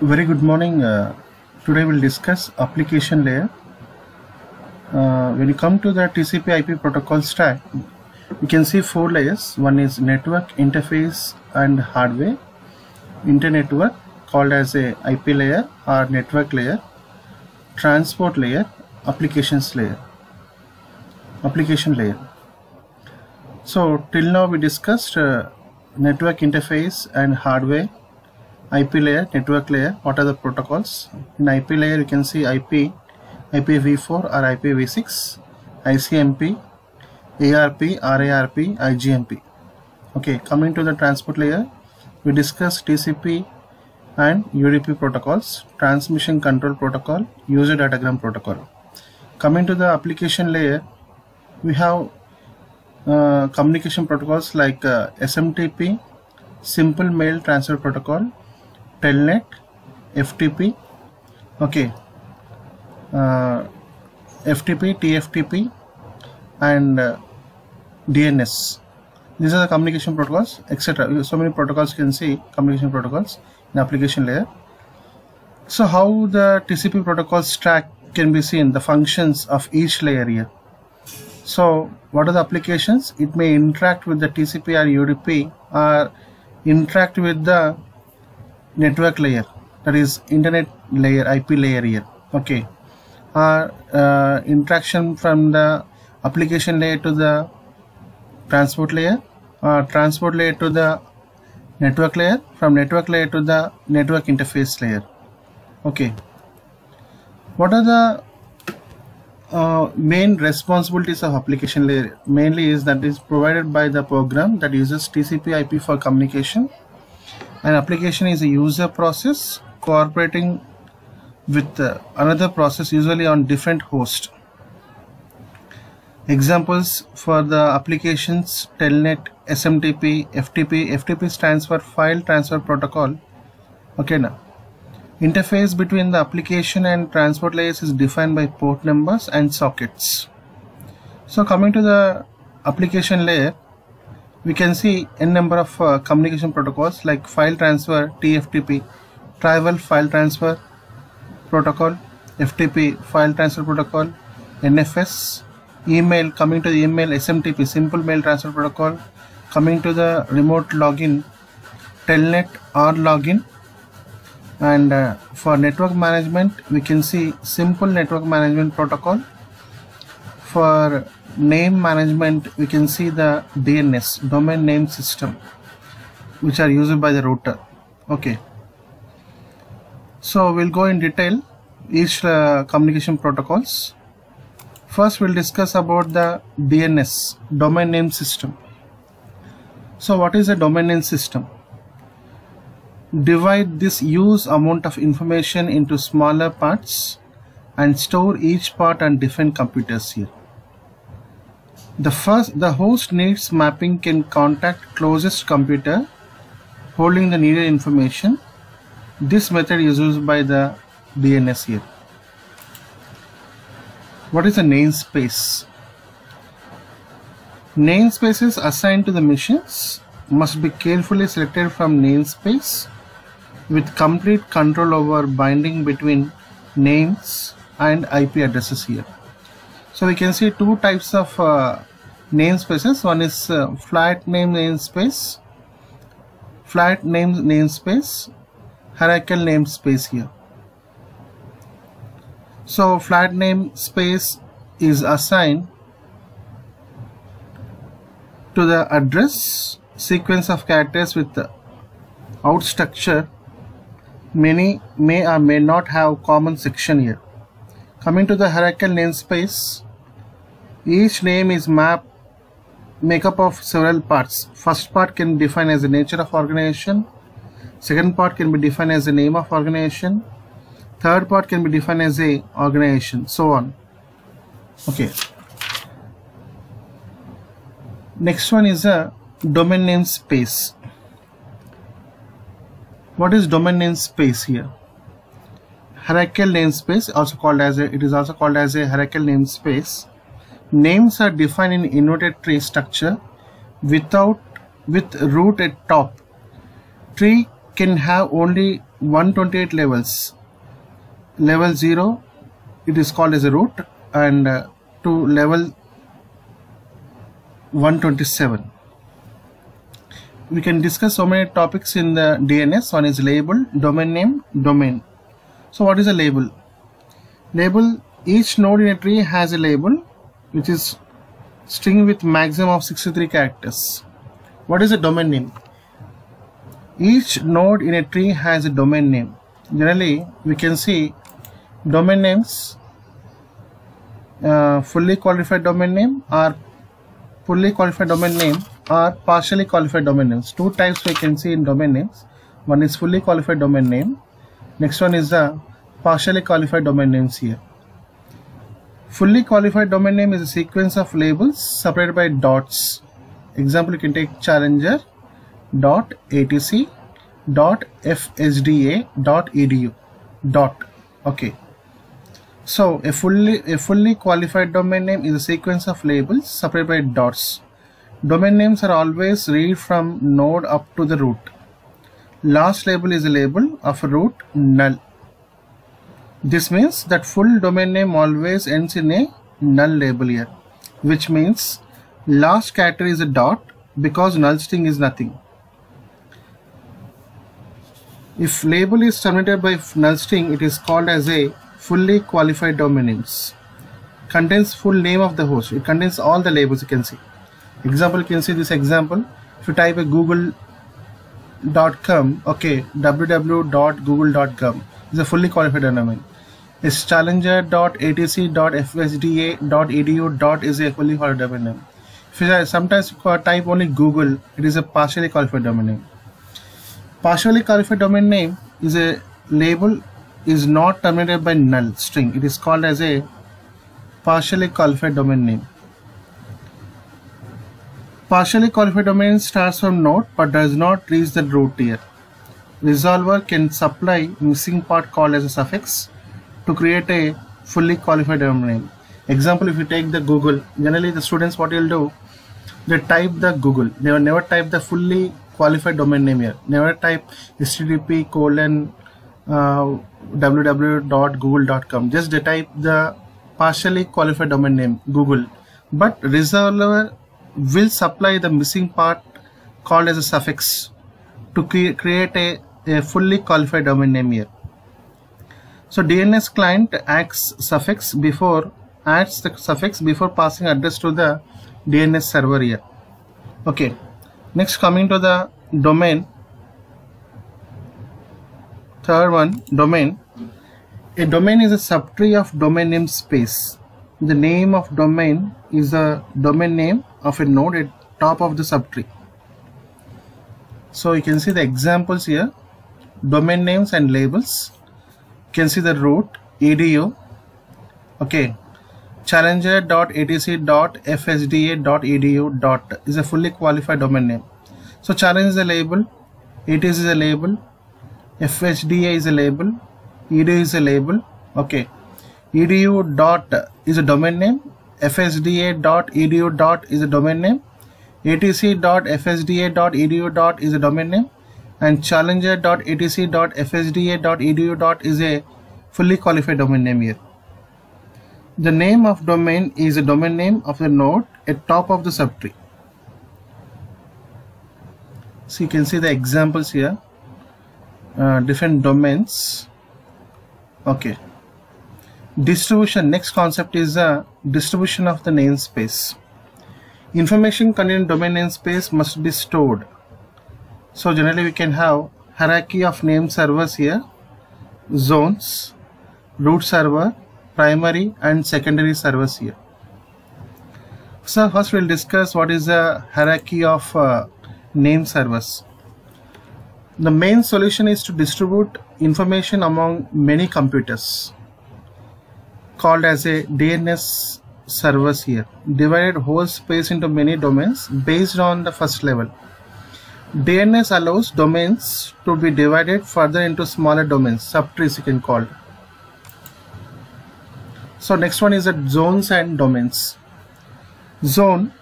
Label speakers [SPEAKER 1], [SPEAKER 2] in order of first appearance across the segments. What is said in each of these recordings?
[SPEAKER 1] Very good morning. Today we'll discuss application layer. When you come to the TCP/IP protocol stack, you can see four layers. One is network, interface, and hardware. Internetwork, called as a IP layer or network layer. Transport layer, application layer. So till now we discussed network interface and hardware. IP layer, network layer, what are the protocols? In IP layer you can see IP, IPv4 or IPv6, ICMP, ARP, RARP, IGMP. Okay, coming to the transport layer, we discussed TCP and UDP protocols, transmission control protocol, user datagram protocol. Coming to the application layer, we have communication protocols like SMTP, simple mail transfer protocol, Telnet, FTP, okay, FTP, TFTP, and DNS. These are the communication protocols, etc. So many protocols you can see, communication protocols in application layer. So how the TCP protocol stack can be seen, the functions of each layer here. So what are the applications? It may interact with the TCP or UDP or interact with the network layer, that is internet layer, IP layer here, okay, interaction from the application layer to the transport layer, transport layer to the network layer, from network layer to the network interface layer. Okay, what are the main responsibilities of application layer? Mainly is that is provided by the program that uses TCP/IP for communication. An application is a user process cooperating with another process, usually on different host. Examples for the applications: Telnet, SMTP, FTP. FTP stands for File Transfer Protocol. Okay, now interface between the application and transport layers is defined by port numbers and sockets. So coming to the application layer, we can see n number of communication protocols like file transfer, TFTP, tribal file transfer protocol, FTP, file transfer protocol, NFS, email. Coming to the email, SMTP, simple mail transfer protocol. Coming to the remote login, Telnet or login. And for network management, we can see simple network management protocol. For name management, we can see the DNS, domain name system, which are used by the router. Okay, so we'll go in detail each communication protocols. First we'll discuss about the DNS, domain name system. So what is a domain name system? Divide this huge amount of information into smaller parts and store each part on different computers here. The host needs mapping can contact closest computer holding the needed information. This method is used by the DNS here. What is a namespace? Namespaces assigned to the machines must be carefully selected from namespace with complete control over binding between names and IP addresses here. So we can see two types of namespaces. One is flat name namespace, hierarchical namespace here. So flat namespace is assigned to the address sequence of characters with the out structure. Many may or may not have common section here. Coming to the hierarchical namespace, each name is make up of several parts. First part can be defined as the nature of organization. Second part can be defined as the name of organization. Third part can be defined as a organization, so on. Okay. Next one is a domain name space. What is domain name space here? Hierarchical namespace, also called as it is also called as a hierarchical namespace. Names are defined in inverted tree structure with root at top. Tree can have only 128 levels. Level 0, it is called as a root, and to level 127. We can discuss so many topics in the DNS. One is label, domain name, domain. So what is a label? Label, each node in a tree has a label which is string with maximum of 63 characters. What is a domain name? Each node in a tree has a domain name. Generally, we can see domain names, fully qualified domain name, or fully qualified domain name, or partially qualified domain names. Two types we can see in domain names. One is fully qualified domain name. Next one is the partially qualified domain names here. Fully qualified domain name is a sequence of labels separated by dots. Example, you can take challenger.atc.fsda.edu. Okay. So a fully qualified domain name is a sequence of labels separated by dots. Domain names are always read from node up to the root. Last label is a label of root null. This means that full domain name always ends in a null label here, which means last character is a dot because null string is nothing. If label is terminated by null string, it is called as a fully qualified domain names. Contains full name of the host. It contains all the labels you can see. Example, you can see this example. If you type a google.com, okay, www.google.com is a fully qualified domain. Is challenger.atc.fsda.edu. Is a fully qualified domain name. If you sometimes type only Google, it is a partially qualified domain name. Partially qualified domain name is a label is not terminated by null string. It is called as a partially qualified domain name. Partially qualified domain starts from node but does not reach the root here. Resolver can supply missing part called as a suffix to create a fully qualified domain name. Example, if you take the Google, generally the students, what you'll do, they type the Google. They will never type the fully qualified domain name here. Never type http://www.google.com. Just they type the partially qualified domain name Google. But resolver will supply the missing part called as a suffix to create a fully qualified domain name here. So DNS client adds the suffix before passing address to the DNS server here. Okay. Next, coming to the domain. Third one, domain. A domain is a subtree of domain name space. The name of domain is the domain name of a node at top of the subtree. So you can see the examples here. Domain names and labels. You can see the root edu. Okay. Challenger.atc.fsda.edu. is a fully qualified domain name. So challenge is a label, ATC is a label, FSDA is a label, edu is a label. Okay. Edu dot is a domain name, fsda.edu dot is a domain name, atc.fsda.edu dot is a domain name, and challenger.atc.fsda.edu dot is a fully qualified domain name here. The name of domain is a domain name of the node at top of the subtree. So you can see the examples here, different domains. Okay. Distribution. Next concept is the distribution of the namespace. Information contained in domain namespace must be stored. So generally we can have hierarchy of name servers here, zones, root server, primary and secondary servers here. So first we'll discuss what is the hierarchy of name servers. The main solution is to distribute information among many computers, called as a DNS servers here. Divided whole space into many domains based on the first level. DNS allows domains to be divided further into smaller domains, subtrees you can call. So next one is the zones and domains. Zone,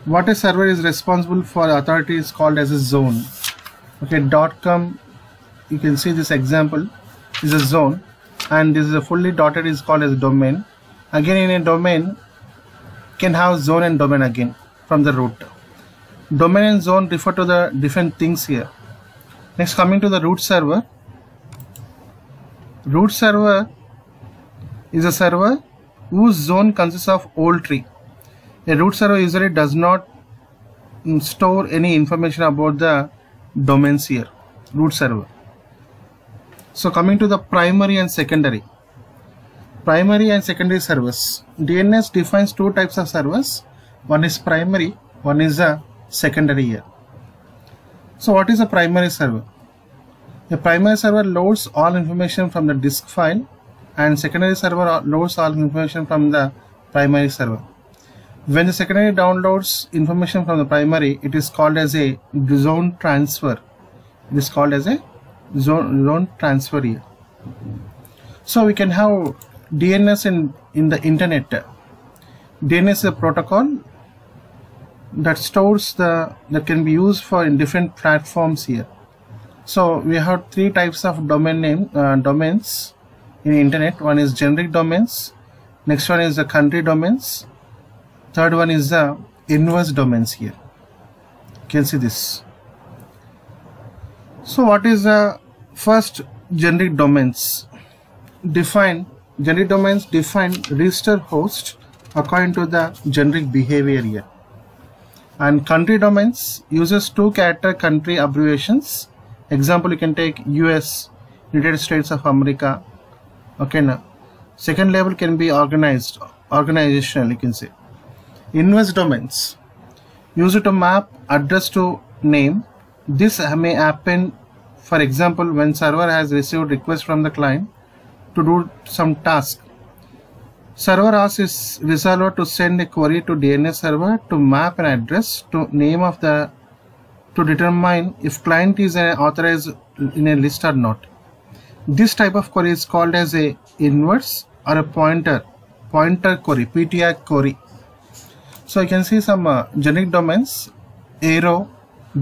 [SPEAKER 1] what a server is responsible for authority is called as a zone. Okay, .com, you can see this example is a zone, and this is a fully dotted is called as domain. Again, in a domain can have zone and domain again from the root. Domain and zone refer to the different things here. Next, coming to the root server. Root server is a server whose zone consists of old tree. A root server usually does not store any information about the domains here. Root server. So coming to the primary and secondary. Primary and secondary servers. DNS defines two types of servers. One is primary, one is a secondary here. So what is a primary server? A primary server loads all information from the disk file, and secondary server loads all information from the primary server. When the secondary downloads information from the primary, it is called as a zone transfer. It is called as a zone transfer here. So we can have DNS in the internet. DNS is a protocol that stores that can be used for in different platforms here. So we have three types of domains in internet. One is generic domains, next one is the country domains, third one is the inverse domains here. You can see this. So what is the first generic domains? Generic domains define registered host according to the generic behavior here. And country domains uses 2-character country abbreviations. Example, you can take US, United States of America. Okay, now second level can be organizational, you can say. Inverse domains use it to map address to name. This may happen, for example, when server has received request from the client to do some task. Server asks resolver to send a query to DNS server to map an address to name of the to determine if client is authorized in a list or not. This type of query is called as a inverse or a pointer query, PTR query. So you can see some generic domains: aero,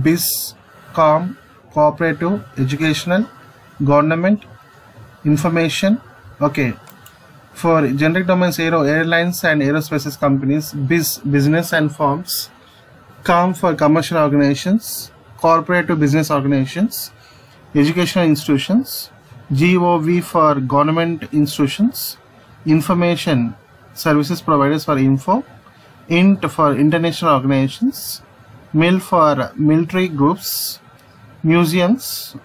[SPEAKER 1] biz, com, cooperative, educational, government, information. Okay, for generic domains, aero, airlines and aerospace companies; biz, business and firms; com for commercial organizations; cooperative business organizations; educational institutions; gov for government institutions; information services providers for info; int for international organizations; mil for military groups, museums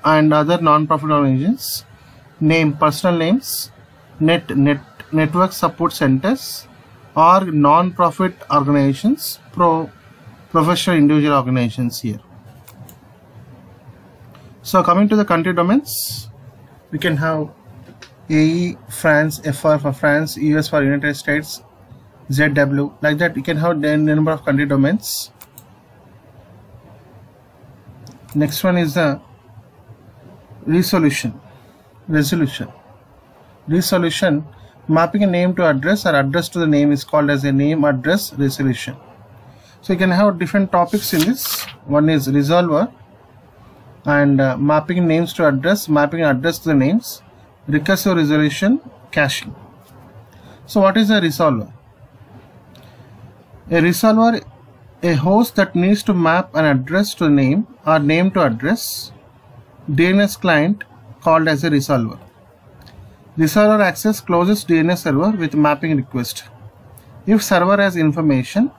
[SPEAKER 1] and other non-profit organizations; name, personal names; network support centers or non-profit organizations, professional individual organizations here. So coming to the country domains, we can have AE, France, FR for France, US for United States, ZW, like that. You can have the number of country domains. Next one is the resolution. Mapping a name to address or address to the name is called as a name address resolution. So you can have different topics in this. One is resolver and mapping names to address, mapping address to the names, recursive resolution, caching. So what is a resolver? A resolver, a host that needs to map an address to name or name to address. DNS client called as a resolver. Resolver access closes DNS server with mapping request. If server has information,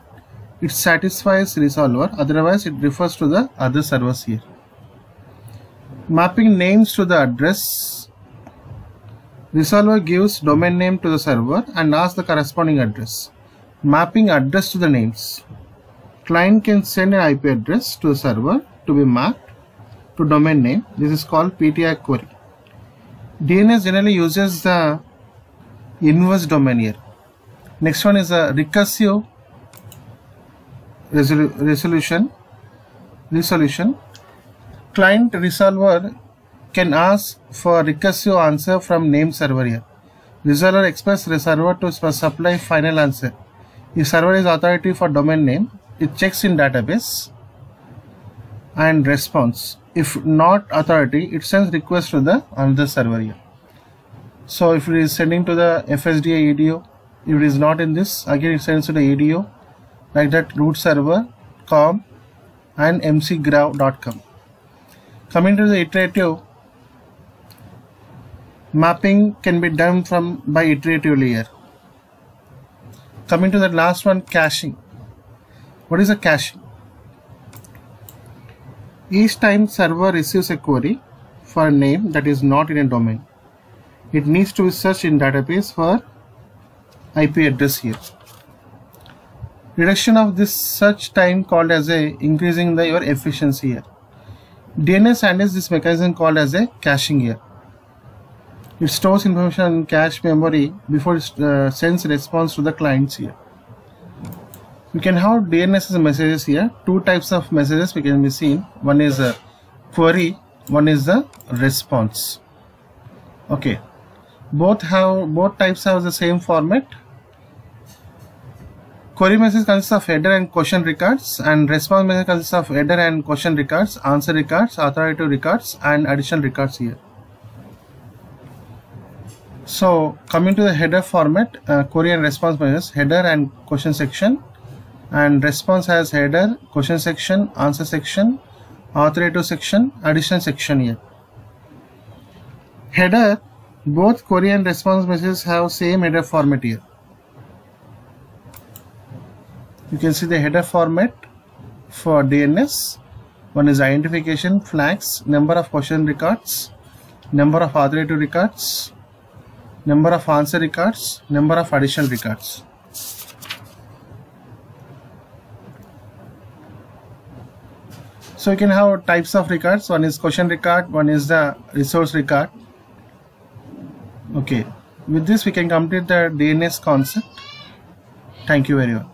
[SPEAKER 1] it satisfies resolver, otherwise it refers to the other servers here. Mapping names to the address. Resolver gives domain name to the server and asks the corresponding address. Mapping address to the names. Client can send an IP address to the server to be mapped to domain name. This is called PTR query. DNS generally uses the inverse domain here. Next one is a recursive resolution. Client resolver can ask for recursive answer from name server here. Resolver expects the server to supply final answer. If server is authority for domain name, it checks in database and response. If not authority, it sends request to the another server here. So if it is sending to the FSDA EDO, if it is not in this, again it sends to the EDO, like that, root server, com and mcgrav.com. Coming to the iterative, mapping can be done by iterative layer. Coming to the last one, caching. What is a caching? Each time server receives a query for a name that is not in a domain, it needs to be searched in database for IP address here. Reduction of this search time called as increasing your efficiency here. DNS handles this mechanism called as a caching here. It stores information in cache memory before it sends response to the clients here. We can have DNS as messages here. Two types of messages we can be seen. One is a query, one is the response. Okay, both types have the same format. Query message consists of header and question records, and response message consists of header and question records, answer records, authoritative records, and additional records here. So coming to the header format, query and response messages, header and question section, and response has header, question section, answer section, authoritative section, additional section here. Header, both query and response messages have same header format here. You can see the header format for DNS. One is identification, flags, number of question records, number of authoritative records, number of answer records, number of additional records. So you can have types of records. One is question record, one is the resource record. Okay, with this we can complete the DNS concept. Thank you very much.